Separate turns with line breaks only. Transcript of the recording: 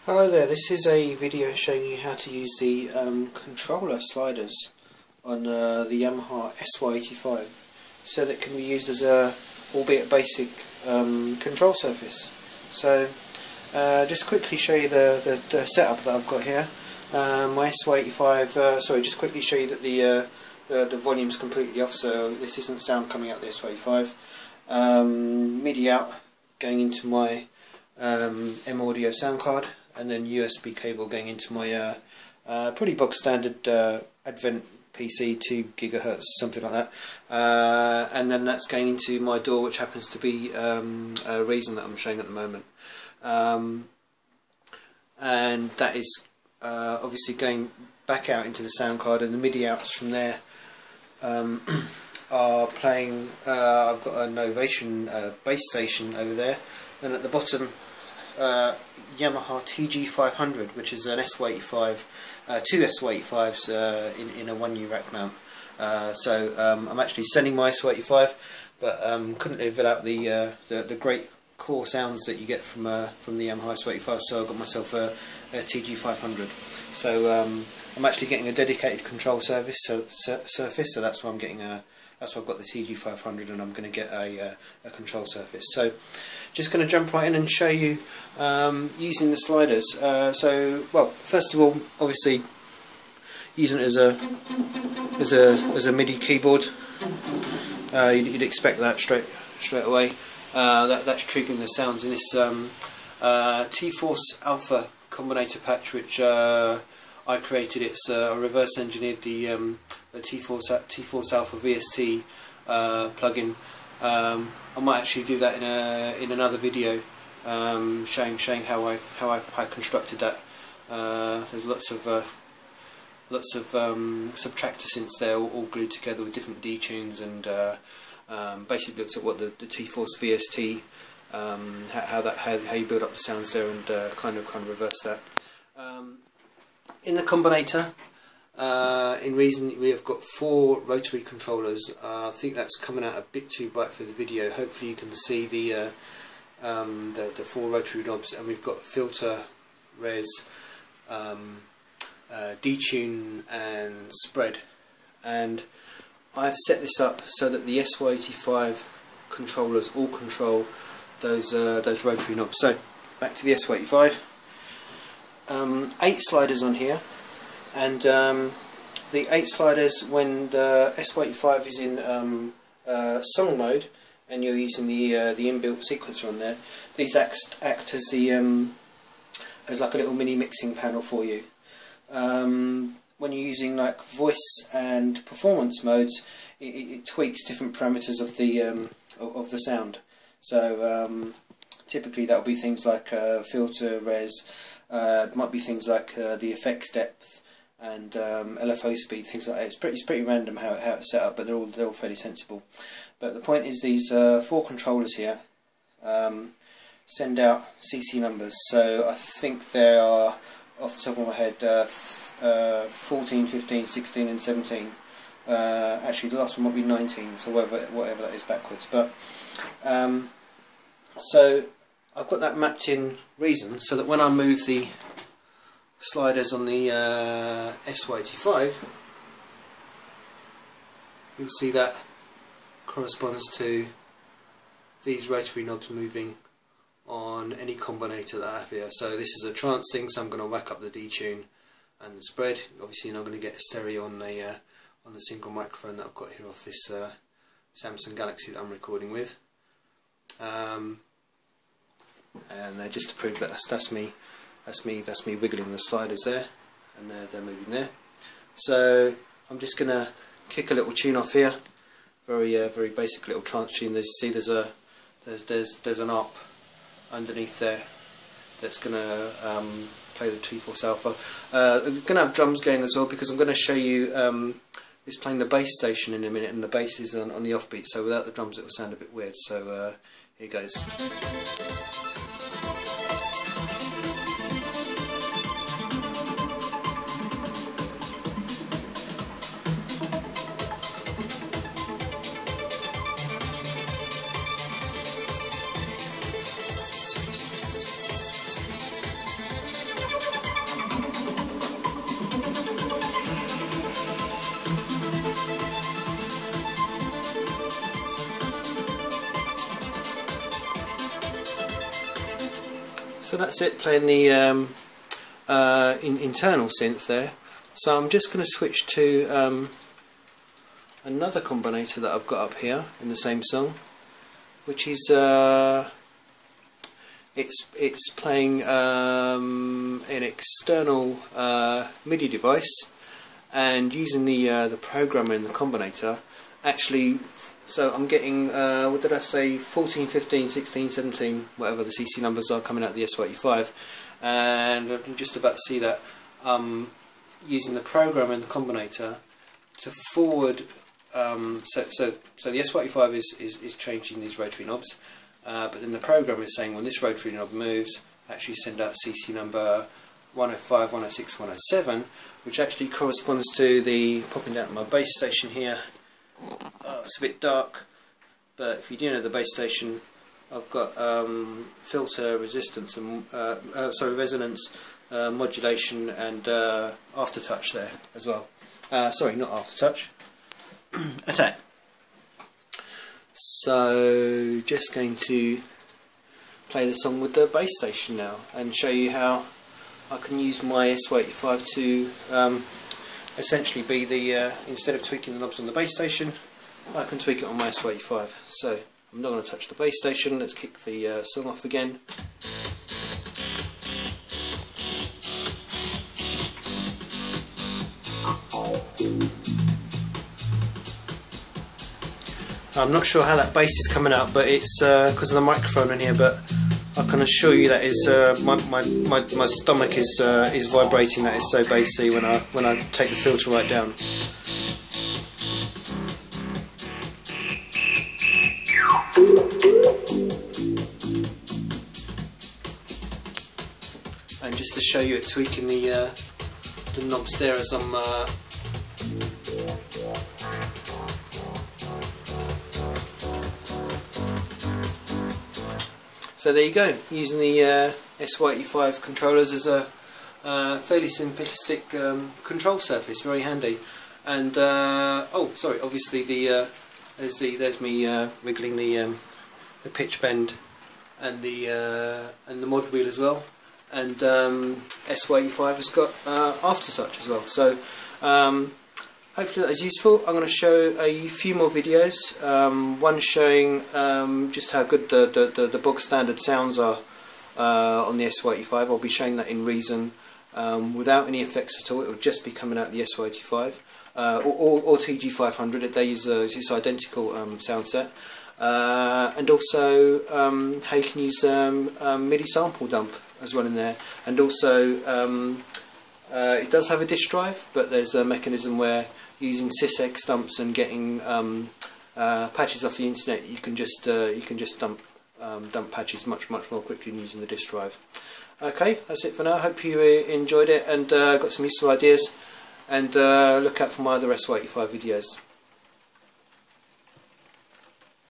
Hello there, this is a video showing you how to use the controller sliders on the Yamaha Sy85 so that it can be used as a, albeit basic, control surface. So just quickly show you the setup that I've got here. My Sy85, just quickly show you that the volume's completely off, so this isn't sound coming out the Sy85. MIDI out going into my M audio sound card, and then USB cable going into my pretty bog standard Advent PC, 2 GHz, something like that, and then that's going into my DAW, which happens to be a Reason that I'm showing at the moment, and that is obviously going back out into the sound card, and the MIDI outs from there are playing. I've got a Novation base station over there, and at the bottom Yamaha TG500, which is an Sy85, two Sy85s in a 1U rack mount. So I'm actually sending my Sy85, but couldn't live without the great core sounds that you get from the Yamaha Sy85. So I got myself a TG500. So I'm actually getting a dedicated control surface. So that's why I'm getting that's why I've got the TG500, and I'm going to get a control surface. So just going to jump right in and show you using the sliders. Well, first of all, obviously using it as a MIDI keyboard, you'd expect that straight away. That's triggering the sounds in this T-Force Alpha combinator patch, which I created. It's I reverse engineered the T-Force Alpha VST plugin. I might actually do that in another video, showing how I constructed that. There's lots of subtractor synths there, all glued together with different detunes, and basically looked at what the T-Force VST, how you build up the sounds there, and kind of reverse that. In the combinator, in Reason, we have got 4 rotary controllers. I think that's coming out a bit too bright for the video. Hopefully you can see the 4 rotary knobs, and we've got filter, res, detune and spread. And I've set this up so that the Sy85 controllers all control those rotary knobs. So back to the Sy85. 8 sliders on here, and the 8 sliders, when the Sy85 is in song mode and you're using the inbuilt sequencer on there, these act as as like a little mini mixing panel for you. When you're using like voice and performance modes, it tweaks different parameters of the sound. So typically that will be things like filter, res. It might be things like the effects depth and LFO speed, things like that. It's pretty random how it's set up, but they're all fairly sensible. But the point is, these 4 controllers here send out CC numbers. So I think there are, off the top of my head, 14, 15, 16 and 17. Actually the last one might be 19, so whatever that is backwards. But so I've got that mapped in Reason, so that when I move the sliders on the Sy85, you'll see that corresponds to these rotary knobs moving on any combinator that I have here. So this is a trance thing, so I'm going to whack up the detune and the spread. Obviously you're not going to get a stereo on the single microphone that I've got here off this Samsung Galaxy that I'm recording with. And just to prove that that's me wiggling the sliders there, and they're moving there. So I'm just gonna kick a little tune off here, very basic little trance tune. As you see, there's an ARP underneath there that's gonna play the T-Force Alpha. I'm gonna have drums going as well, because I'm gonna show you this playing the bass station in a minute, and the bass is on the offbeat, so without the drums it will sound a bit weird. So here goes. So that's it, playing the internal synth there. So I'm just going to switch to another combinator that I've got up here in the same song, which is it's playing an external MIDI device, and using the programmer in the combinator. Actually, so I'm getting what did I say, 14, 15, 16, 17, whatever the CC numbers are coming out of the Sy85, and I'm just about to see that using the programmer in the combinator to forward. So the Sy85 is changing these rotary knobs, but then the program is saying when this rotary knob moves, actually send out CC number 105, 106, 107, which actually corresponds to the, popping down to my base station here. It's a bit dark, but if you do know the base station, I've got filter resistance and resonance, modulation, and aftertouch there as well. Sorry, not aftertouch. Attack. So just going to play the song with the bass station now and show you how I can use my Sy85 to essentially be the, instead of tweaking the knobs on the bass station, I can tweak it on my Sy85. So I'm not going to touch the bass station. Let's kick the song off again. I'm not sure how that bass is coming out, but it's because of the microphone in here. But I can assure you that is my stomach is vibrating. That is so bassy when I take the filter right down. And just to show you it tweaking the knobs there as I'm. So there you go, using the Sy85 controllers as a fairly simplistic control surface, very handy. And oh, sorry, obviously there's me wiggling the pitch bend and the mod wheel as well. And Sy85 has got aftertouch as well. So hopefully that is useful. I'm going to show a few more videos. One showing just how good the bog standard sounds are on the Sy85. I'll be showing that in Reason without any effects at all. It will just be coming out of the Sy85 or TG500. They use it's identical sound set. And also how you can use MIDI sample dump as well in there. And also it does have a disk drive, but there's a mechanism where using sysx dumps and getting patches off the internet, you can just dump patches much more quickly than using the disk drive. Okay, that's it for now. Hope you enjoyed it and got some useful ideas. And look out for my other Sy85 videos.